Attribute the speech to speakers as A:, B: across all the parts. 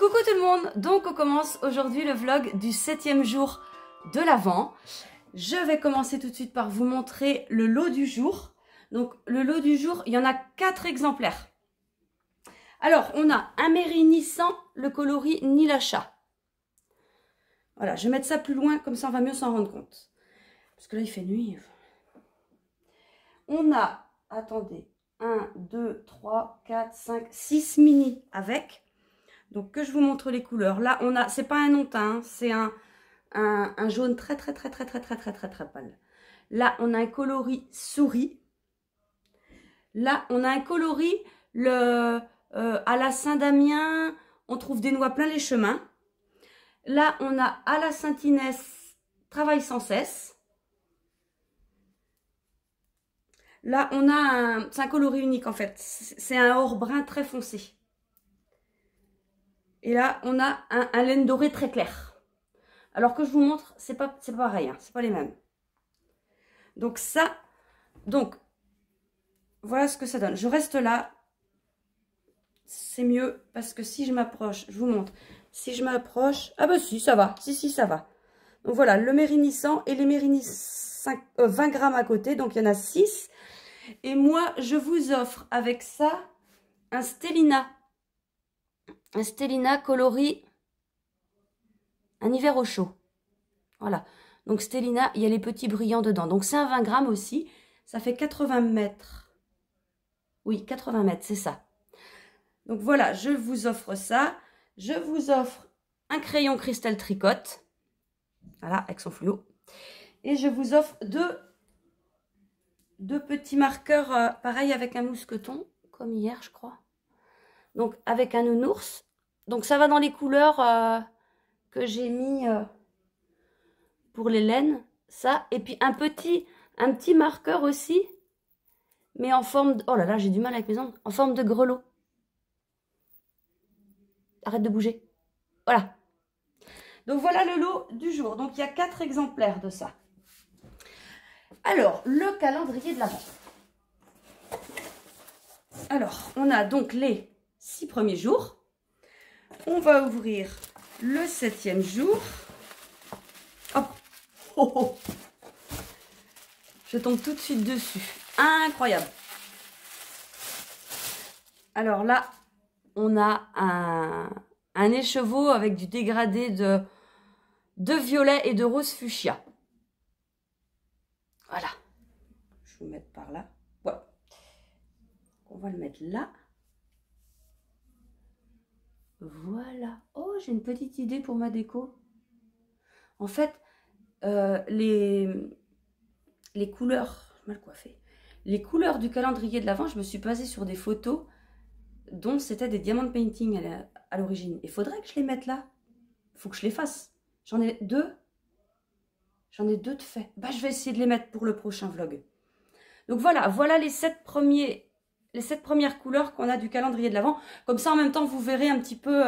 A: Coucou tout le monde, donc on commence aujourd'hui le vlog du 7e jour de l'Avent. Je vais commencer tout de suite par vous montrer le lot du jour. Donc le lot du jour, il y en a 4 exemplaires. Alors on a un Mérigny sans le coloris ni l'achat. Voilà, je vais mettre ça plus loin, comme ça on va mieux s'en rendre compte. Parce que là il fait nuit. On a, attendez, 1, 2, 3, 4, 5, 6 mini avec. Donc que je vous montre les couleurs. Là on a, c'est pas un non teint, c'est un jaune très pâle. Là on a un coloris souris. Là on a un coloris à la Saint-Damien, on trouve des noix plein les chemins. Là on a à la Saint-Inès, travaille sans cesse. Là on a c'est un coloris unique en fait, c'est un or brun très foncé. Et là, on a un laine doré très clair. Alors que je vous montre, c'est pas pareil, hein, c'est pas les mêmes. Donc ça, voilà ce que ça donne. Je reste là. C'est mieux parce que si je m'approche, je vous montre. Si je m'approche, ah bah si, ça va. Si, ça va. Donc voilà, le Mérigny 100 et les Mérigny 20 grammes à côté. Donc il y en a 6. Et moi, je vous offre avec ça un Stellina. Un Stellina coloris un hiver au chaud. Voilà. Donc Stellina, il y a les petits brillants dedans. Donc c'est un 20 grammes aussi. Ça fait 80 mètres. Oui, 80 mètres, c'est ça. Donc voilà, je vous offre ça. Je vous offre un crayon cristal tricote. Voilà, avec son fluo. Et je vous offre deux petits marqueurs, pareil avec un mousqueton, comme hier, je crois. Donc avec un nounours. Donc ça va dans les couleurs que j'ai mis pour les laines. Ça. Et puis un petit marqueur aussi. Mais en forme de... Oh là là, j'ai du mal avec mes ongles. En forme de grelot. Arrête de bouger. Voilà. Donc voilà le lot du jour. Donc il y a 4 exemplaires de ça. Alors, le calendrier de l'Avent. Alors, on a donc les 6 premiers jours. On va ouvrir le 7e jour. Hop. Oh, oh. Je tombe tout de suite dessus. Incroyable. Alors là, on a un écheveau avec du dégradé de violet et de rose fuchsia. Voilà. Je vais vous mettre par là. Voilà. On va le mettre là. Voilà. Oh, j'ai une petite idée pour ma déco. En fait, les couleurs, mal coiffé. Les couleurs du calendrier de l'Avent, je me suis basée sur des photos dont c'était des diamant painting à l'origine. Il faudrait que je les mette là. Il faut que je les fasse. J'en ai 2. J'en ai 2 de fait. Bah, je vais essayer de les mettre pour le prochain vlog. Donc voilà les 7 premières couleurs qu'on a du calendrier de l'Avent. Comme ça, en même temps, vous verrez un petit peu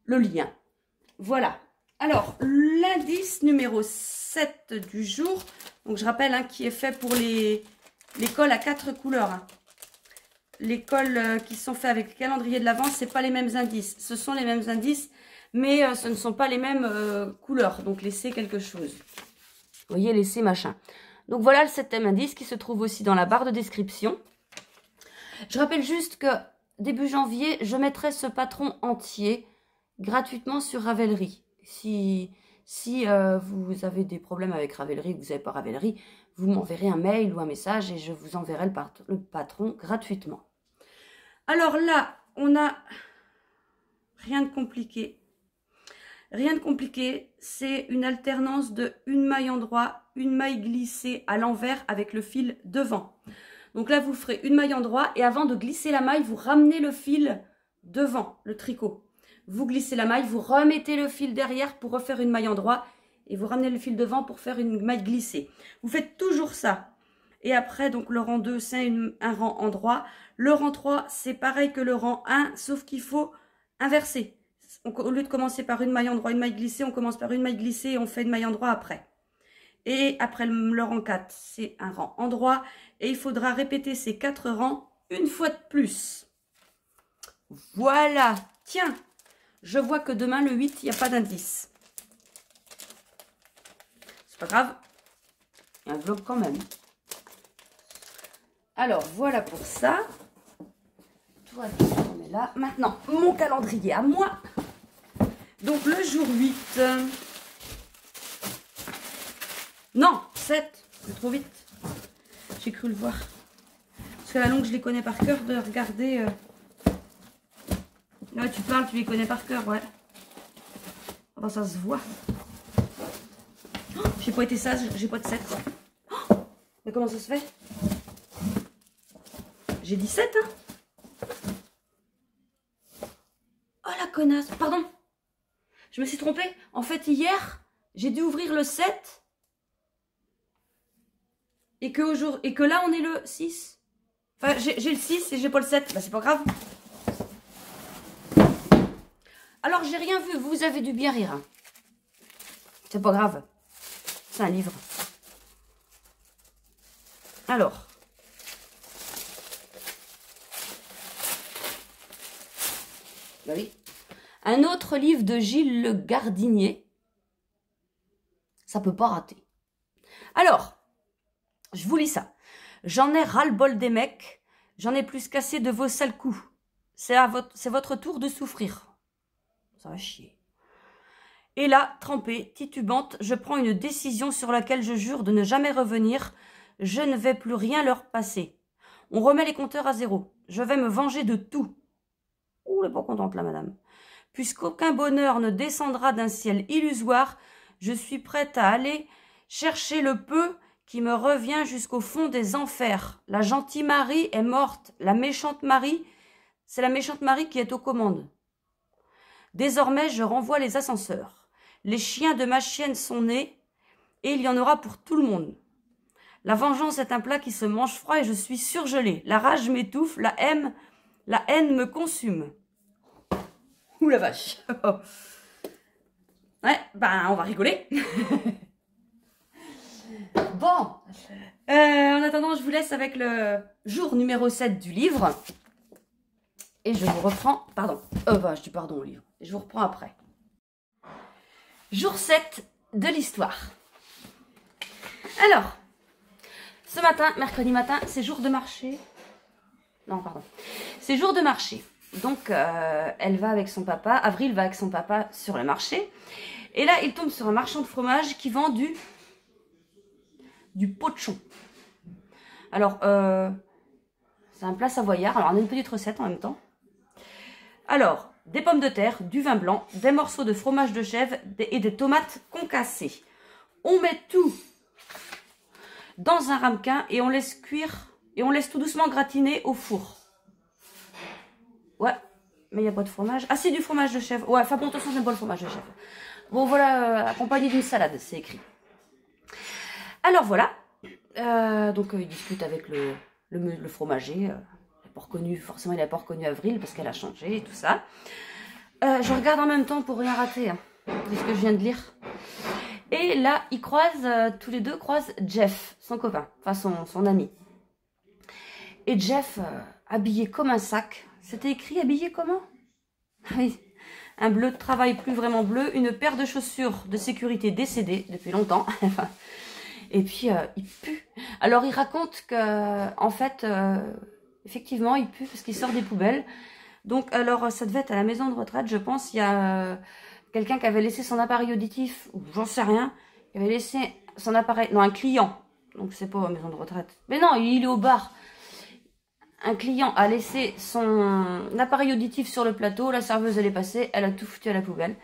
A: le lien. Voilà. Alors, l'indice numéro 7 du jour. Donc, je rappelle hein, qui est fait pour les cols à 4 couleurs. Hein. Les cols qui sont faits avec le calendrier de l'Avent, ce n'est pas les mêmes indices. Ce sont les mêmes indices, mais ce ne sont pas les mêmes couleurs. Donc, laissez quelque chose. Vous voyez, laissez machin. Donc, voilà le 7e indice qui se trouve aussi dans la barre de description. Je rappelle juste que début janvier, je mettrai ce patron entier gratuitement sur Ravelry. Si vous avez des problèmes avec Ravelry, que vous n'avez pas Ravelry, vous m'enverrez un mail ou un message et je vous enverrai le patron gratuitement. Alors là, on a rien de compliqué. Rien de compliqué, c'est une alternance de une maille endroit, une maille glissée à l'envers avec le fil devant. Donc là, vous ferez une maille endroit et avant de glisser la maille, vous ramenez le fil devant, le tricot. Vous glissez la maille, vous remettez le fil derrière pour refaire une maille endroit et vous ramenez le fil devant pour faire une maille glissée. Vous faites toujours ça. Et après, donc le rang 2, c'est un rang endroit. Le rang 3, c'est pareil que le rang 1, sauf qu'il faut inverser. Au lieu de commencer par une maille endroit, une maille glissée, on commence par une maille glissée et on fait une maille endroit après. Et après le rang 4, c'est un rang endroit. Et il faudra répéter ces 4 rangs une fois de plus. Voilà. Tiens, Je vois que demain, le 8, il n'y a pas d'indice. C'est pas grave. Il y a un vlog quand même. Alors, voilà pour ça. Tout on met là. Maintenant, mon calendrier à moi. Donc, le jour 8. Non, 7. C'est trop vite. J'ai cru le voir. Parce que la longue, je les connais par cœur de regarder. Ouais, tu parles, tu les connais par cœur, ouais. Ah bah, ça se voit. Oh, j'ai pas été sage, j'ai pas de 7. Oh, mais comment ça se fait? J'ai dit 7, hein? Oh la connasse, pardon. Je me suis trompée. En fait, hier, j'ai dû ouvrir le 7. Et que là, on est le 6. Enfin, j'ai le 6 et j'ai pas le 7. Bah, c'est pas grave. Alors, j'ai rien vu. Vous avez dû bien rire. Hein. C'est pas grave. C'est un livre. Alors. Bah oui. Un autre livre de Gilles Le Gardinier. Ça peut pas rater. Alors, je vous lis ça. J'en ai ras-le-bol des mecs. J'en ai plus qu'assez de vos sales coups. C'est votre tour de souffrir. Ça va chier. Et là, trempée, titubante, je prends une décision sur laquelle je jure de ne jamais revenir. Je ne vais plus rien leur passer. On remet les compteurs à zéro. Je vais me venger de tout. Ouh, elle est pas contente là, madame. Puisqu'aucun bonheur ne descendra d'un ciel illusoire, je suis prête à aller chercher le peu qui me revient jusqu'au fond des enfers. La gentille Marie est morte. La méchante Marie, c'est la méchante Marie qui est aux commandes. Désormais, je renvoie les ascenseurs. Les chiens de ma chienne sont nés, et il y en aura pour tout le monde. La vengeance est un plat qui se mange froid et je suis surgelée. La rage m'étouffe, la haine me consume. Ouh la vache. Ouais, ben on va rigoler. Bon, en attendant, je vous laisse avec le jour numéro 7 du livre. Et je vous reprends, pardon, je dis pardon au livre. Je vous reprends après. Jour 7 de l'histoire. Alors, ce matin, mercredi matin, c'est jour de marché. Non, pardon. C'est jour de marché. Donc, elle va avec son papa, Avril va avec son papa sur le marché. Et là, il tombe sur un marchand de fromage qui vend du pochon. Alors, c'est un plat savoyard. Alors, on a une petite recette en même temps. Alors, des pommes de terre, du vin blanc, des morceaux de fromage de chèvre et des tomates concassées. On met tout dans un ramequin et on laisse cuire et on laisse tout doucement gratiner au four. Ouais, mais il n'y a pas de fromage. Ah, c'est du fromage de chèvre. Ouais, enfin bon, de toute façon, j'aime pas le fromage de chèvre. Bon, voilà, accompagné d'une salade, c'est écrit. Alors, voilà. Donc, il discute avec le fromager. Il n'a pas reconnu, forcément, il n'a pas reconnu Avril parce qu'elle a changé et tout ça. Je regarde en même temps pour rien rater, hein, de ce que je viens de lire. Et là, ils croisent, tous les deux croisent Jeff, son copain, enfin son ami. Et Jeff, habillé comme un sac. C'était écrit habillé comment? Oui, un bleu de travail plus vraiment bleu, une paire de chaussures de sécurité décédée depuis longtemps. Et puis, il pue. Alors, il raconte que, en fait, effectivement, il pue parce qu'il sort des poubelles. Donc, alors, ça devait être à la maison de retraite, je pense. Il y a quelqu'un qui avait laissé son appareil auditif, ou j'en sais rien, qui avait laissé son appareil... Non, un client. Donc, c'est pas à la maison de retraite. Mais non, il est au bar. Un client a laissé son appareil auditif sur le plateau. La serveuse, elle est passée. Elle a tout foutu à la poubelle.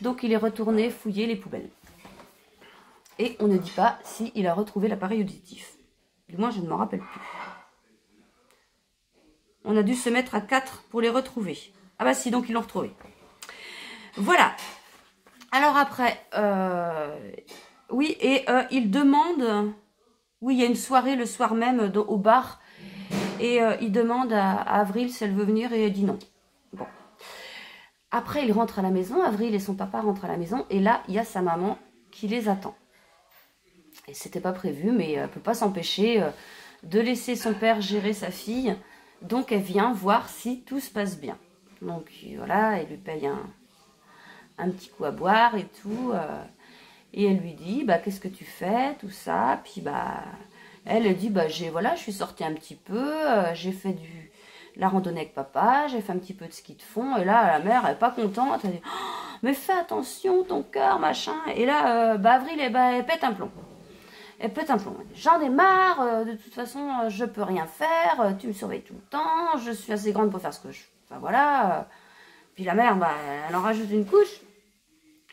A: Donc, il est retourné fouiller les poubelles. Et on ne dit pas s'il a retrouvé l'appareil auditif. Du moins, je ne m'en rappelle plus. On a dû se mettre à 4 pour les retrouver. Ah bah si, donc ils l'ont retrouvé. Voilà. Alors après, oui, et il demande... Oui, il y a une soirée le soir même au bar. Et il demande à Avril si elle veut venir et elle dit non. Bon. Après, il rentre à la maison. Avril et son papa rentrent à la maison. Et là, il y a sa maman qui les attend. Et c'était pas prévu, mais elle ne peut pas s'empêcher de laisser son père gérer sa fille. Donc, elle vient voir si tout se passe bien. Donc, voilà, elle lui paye un petit coup à boire et tout. Et elle lui dit, bah, qu'est-ce que tu fais, tout ça. Puis, bah, elle dit, bah, voilà, je suis sortie un petit peu, j'ai fait la randonnée avec papa, j'ai fait un petit peu de ski de fond. Et là, la mère, elle est pas contente. Elle dit, oh, mais fais attention, ton cœur, machin. Et là, bah, Avril, elle pète un plomb. Elle pète un plomb. J'en ai marre, de toute façon, je peux rien faire, tu me surveilles tout le temps, je suis assez grande pour faire ce que je... Enfin, voilà. Puis la mère, bah, elle en rajoute une couche.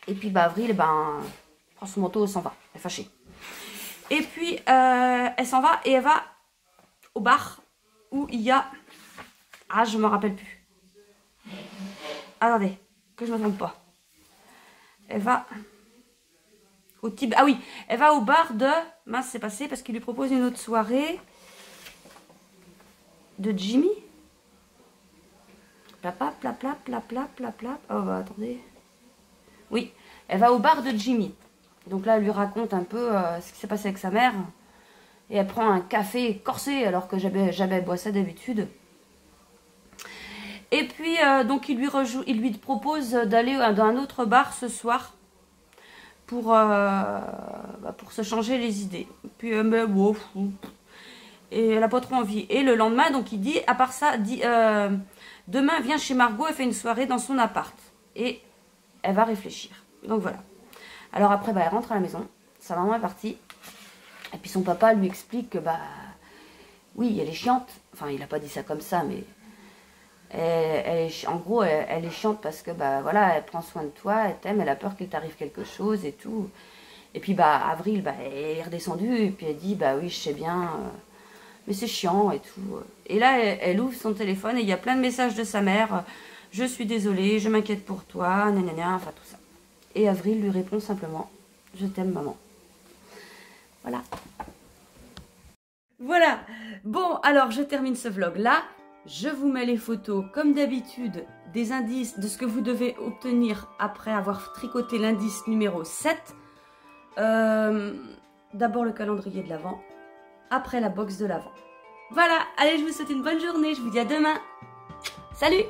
A: Et puis, bah, Avril, ben, prend son manteau, elle s'en va. Elle est fâchée. Et puis, elle s'en va et elle va au bar où il y a... Ah, je me rappelle plus. Attendez, que je ne me trompe pas. Elle va... Ah oui, elle va au bar de... Mince, c'est passé parce qu'il lui propose une autre soirée. De Jimmy. Plap, plap, plap, plap, plap, plap, plap. Oh, bah, attendez. Oui, elle va au bar de Jimmy. Donc là, elle lui raconte un peu ce qui s'est passé avec sa mère. Et elle prend un café corsé alors que jamais boit ça d'habitude. Et puis, donc, il lui propose d'aller dans un autre bar ce soir pour se changer les idées. Puis, mais bon, et elle n'a pas trop envie. Et le lendemain, donc, il dit, à part ça, demain, viens chez Margot, elle fait une soirée dans son appart. Et elle va réfléchir. Donc, voilà. Alors après, bah, elle rentre à la maison. Sa maman est partie. Et puis son papa lui explique que, bah, oui, elle est chiante. Enfin, il n'a pas dit ça comme ça, mais en gros, elle est chiante parce que, bah, voilà, elle prend soin de toi, elle t'aime, elle a peur qu'il t'arrive quelque chose et tout. Et puis, bah, Avril, bah, elle est redescendue et puis elle dit, bah oui, je sais bien, mais c'est chiant et tout. Et là, elle ouvre son téléphone et il y a plein de messages de sa mère. Je suis désolée, je m'inquiète pour toi, nanana, enfin tout ça. Et Avril lui répond simplement, je t'aime maman. Voilà. Voilà. Bon, alors je termine ce vlog là. Je vous mets les photos, comme d'habitude, des indices de ce que vous devez obtenir après avoir tricoté l'indice numéro 7. D'abord le calendrier de l'Avent, après la box de l'Avent. Voilà, allez, je vous souhaite une bonne journée, je vous dis à demain. Salut!